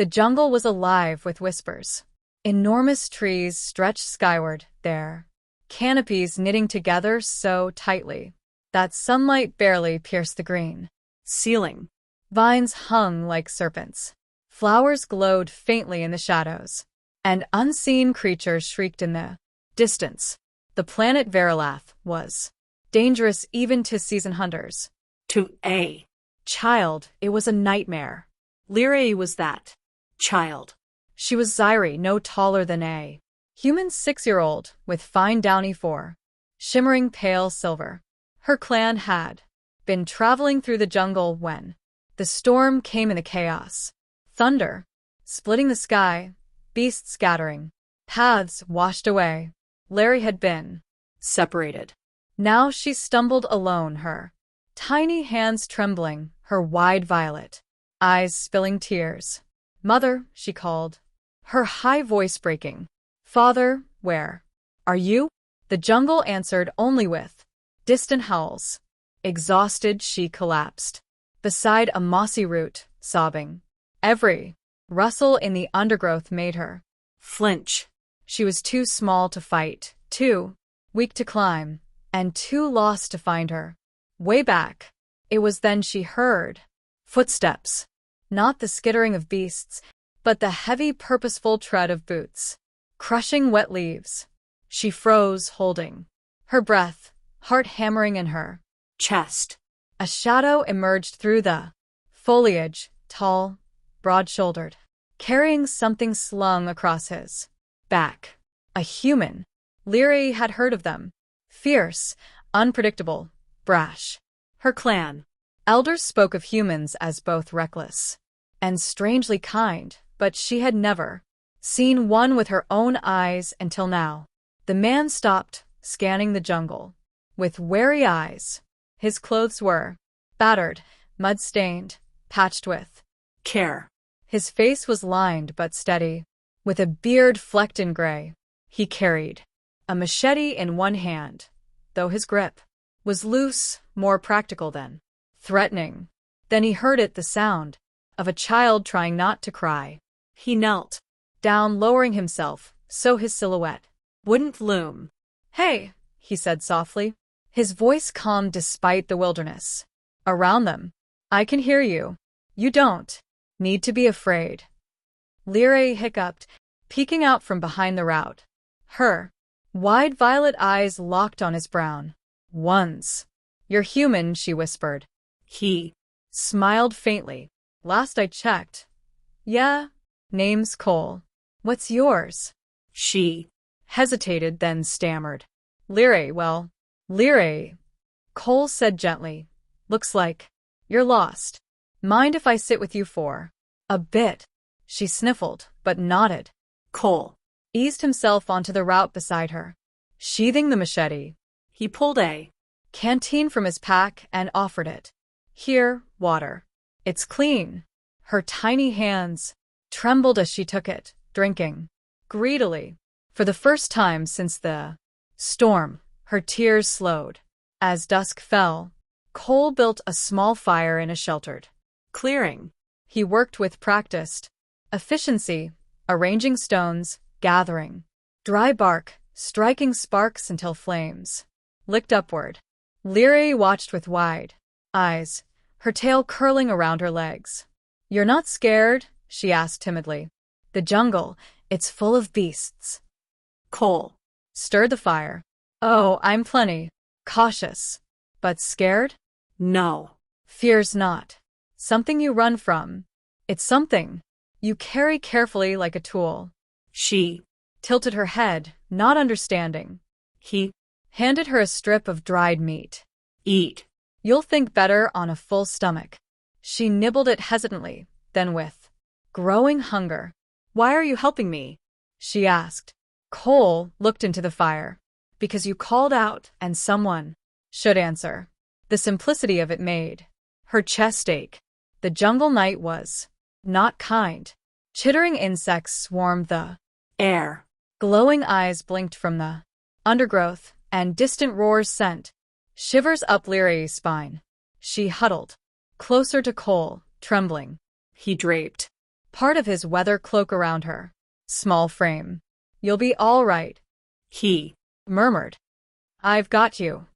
The jungle was alive with whispers. Enormous trees stretched skyward, their canopies knitting together so tightly that sunlight barely pierced the green ceiling. Vines hung like serpents. Flowers glowed faintly in the shadows, and unseen creatures shrieked in the distance. The planet Verilath was dangerous even to seasoned hunters. To a child, it was a nightmare. Lyrae was that child. She was Zyri, no taller than a human 6-year-old, with fine downy fur, shimmering pale silver. Her clan had been traveling through the jungle when the storm came in the chaos. Thunder, splitting the sky, beasts scattering, paths washed away. Larry had been separated. Now she stumbled alone, her tiny hands trembling, her wide violet eyes spilling tears. "Mother," she called, her high voice breaking. "Father, where are you?" The jungle answered only with distant howls. Exhausted, she collapsed beside a mossy root, sobbing. Every rustle in the undergrowth made her flinch. She was too small to fight, too weak to climb, and too lost to find her way back. It was then she heard footsteps, not the skittering of beasts, but the heavy, purposeful tread of boots, crushing wet leaves. She froze, holding her breath, heart hammering in her chest. A shadow emerged through the foliage, tall, broad-shouldered, carrying something slung across his back. A human. Lyrae had heard of them. Fierce, unpredictable, brash. Her clan elders spoke of humans as both reckless and strangely kind, but she had never seen one with her own eyes until now. The man stopped, scanning the jungle with wary eyes. His clothes were battered, mud-stained, patched with care. His face was lined but steady, with a beard flecked in gray. He carried a machete in one hand, though his grip was loose, more practical than threatening. Then he heard it, the sound of a child trying not to cry. He knelt down, lowering himself so his silhouette wouldn't loom. "Hey," he said softly, his voice calm despite the wilderness around them. "I can hear you. You don't need to be afraid." Lyrae hiccuped, peeking out from behind the rout. Her wide violet eyes locked on his brown ones. "You're human," she whispered. He smiled faintly. "Last I checked." "Yeah, name's Cole. What's yours?" She hesitated, then stammered. "Lyrae, well, Lyrae," Cole said gently. "Looks like you're lost. Mind if I sit with you for a bit?" She sniffled, but nodded. Cole eased himself onto the route beside her. Sheathing the machete, he pulled a canteen from his pack and offered it. "Here, water. It's clean." Her tiny hands trembled as she took it, drinking greedily. For the first time since the storm, her tears slowed. As dusk fell, Cole built a small fire in a sheltered clearing. He worked with practiced efficiency, arranging stones, gathering dry bark, striking sparks until flames licked upward. Lyrae watched with wide eyes, her tail curling around her legs. "You're not scared?" she asked timidly. "The jungle, it's full of beasts." Cole stirred the fire. "Oh, I'm plenty cautious. But scared?" "No. Fear's not something you run from. It's something you carry carefully like a tool." She tilted her head, not understanding. He handed her a strip of dried meat. "Eat. You'll think better on a full stomach." She nibbled it hesitantly, then with growing hunger. "Why are you helping me?" she asked. Cole looked into the fire. "Because you called out, and someone should answer." The simplicity of it made her chest ache. The jungle night was not kind. Chittering insects swarmed the air. Glowing eyes blinked from the undergrowth, and distant roars sent shivers up Lyrae's spine. She huddled closer to Cole, trembling. He draped part of his weather cloak around her small frame. "You'll be all right," he murmured. "I've got you."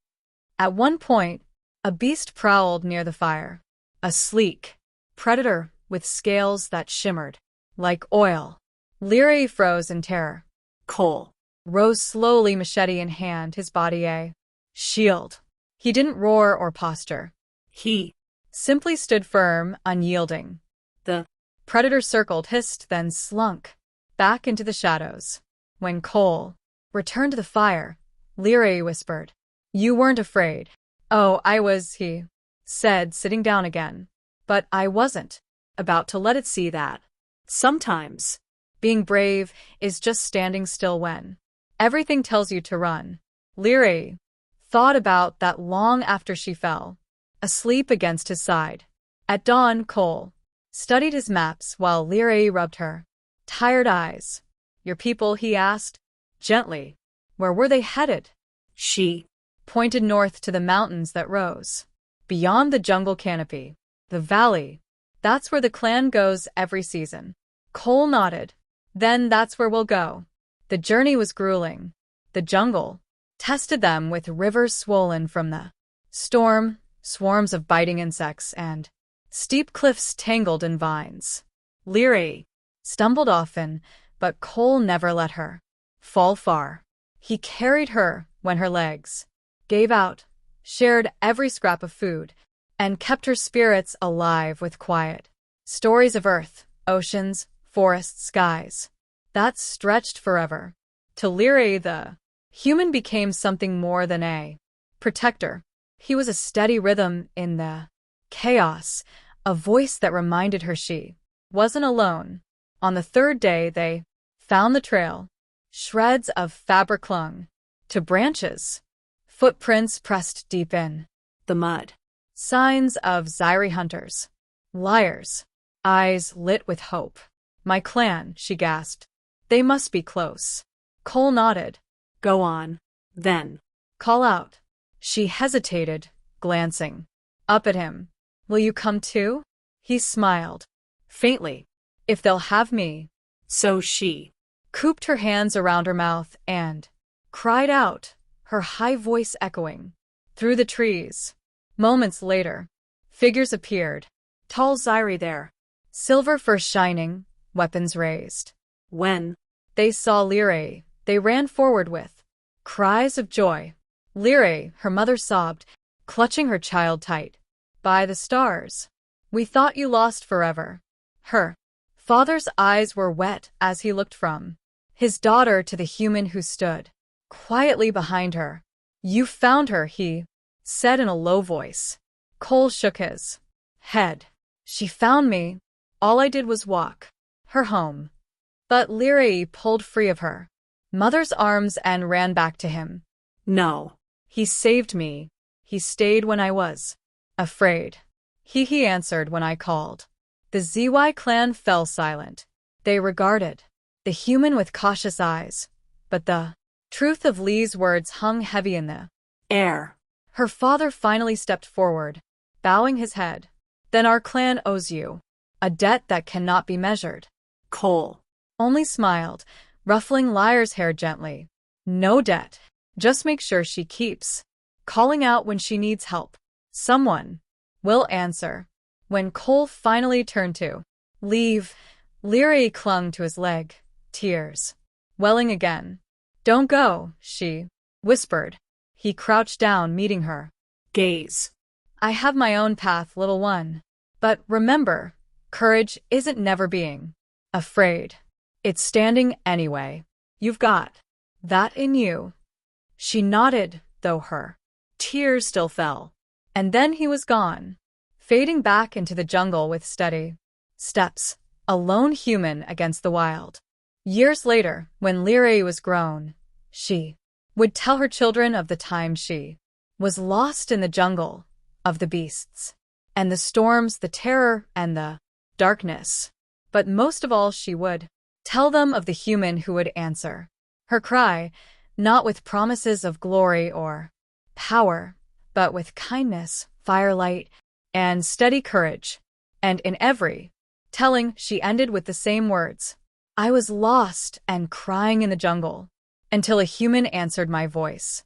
At one point, a beast prowled near the fire. A sleek predator with scales that shimmered like oil. Lyrae froze in terror. Cole Rose slowly, machete in hand, his body a shield. He didn't roar or posture. he Simply stood firm, unyielding. the Predator circled, hissed, then slunk back into the shadows. When Cole returned to the fire, Lyrae whispered, "You weren't afraid." "Oh, I was," he said, sitting down again. "But I wasn't about to let it see that. sometimes Being brave is just standing still when everything tells you to run." Lyrae thought about that long after she fell, asleep against his side. At dawn, Cole studied his maps while Lyrae rubbed her tired eyes. "Your people?" he asked, gently. "Where were they headed?" she Pointed north to the mountains that rose beyond the jungle canopy. "The valley. That's where the clan goes every season." Cole nodded. "Then that's where we'll go." The journey was grueling. The jungle tested them with rivers swollen from the storm, swarms of biting insects, and steep cliffs tangled in vines. Lyrae stumbled often, but Cole never let her fall far. He carried her when her legs gave out, shared every scrap of food, and kept her spirits alive with quiet stories of earth, oceans, forests, skies that stretched forever. To Lyrae, the human became something more than a protector. He was a steady rhythm in the chaos, a voice that reminded her she wasn't alone. On the third day, they found the trail. Shreds of fabric clung to branches, footprints pressed deep in the mud. signs of Zyri hunters, liars, eyes lit with hope. "My clan," she gasped. "They must be close." Cole nodded. Go on, then. "Call out." She hesitated, glancing up at him. "Will you come too?" He smiled faintly. "If they'll have me." So she Cooped her hands around her mouth and cried out, her high voice echoing through the trees. Moments later, figures appeared. Tall Zyri there, silver fur shining, weapons raised. when They saw Lyrae. They ran forward with cries of joy. Lyrae, her mother sobbed, clutching her child tight. "By the stars, we thought you lost forever." Her father's eyes were wet as he looked from his daughter to the human who stood quietly behind her. "You found her," he said in a low voice. Cole shook his head. "She found me. All I did was walk her home." But Lyrae pulled free of her mother's arms and ran back to him. no, "He saved me. He stayed when I was afraid." He answered when I called. The ZY clan fell silent. They regarded the human with cautious eyes, but the truth of Lee's words hung heavy in the air. Her father finally stepped forward, bowing his head. "Then our clan owes you a debt that cannot be measured." Cole Only smiled, ruffling Lyra's hair gently. "No debt. Just make sure she keeps calling out when she needs help. Someone will answer." When Cole finally turned to leave, Lyrae clung to his leg, tears welling again. "Don't go," she whispered. He crouched down, meeting her gaze. "I have my own path, little one. But remember, courage isn't never being afraid. It's standing anyway. You've got that in you." She nodded, though her tears still fell. And then he was gone, fading back into the jungle with steady steps, a lone human against the wild. Years later, when Lyrae was grown, she would tell her children of the time she was lost in the jungle, of the beasts, and the storms, the terror, and the darkness. But most of all, she would tell them of the human who would answer her cry, not with promises of glory or power, but with kindness, firelight, and steady courage. And in every Telling, she ended with the same words. I was lost and crying in the jungle until a human answered my voice.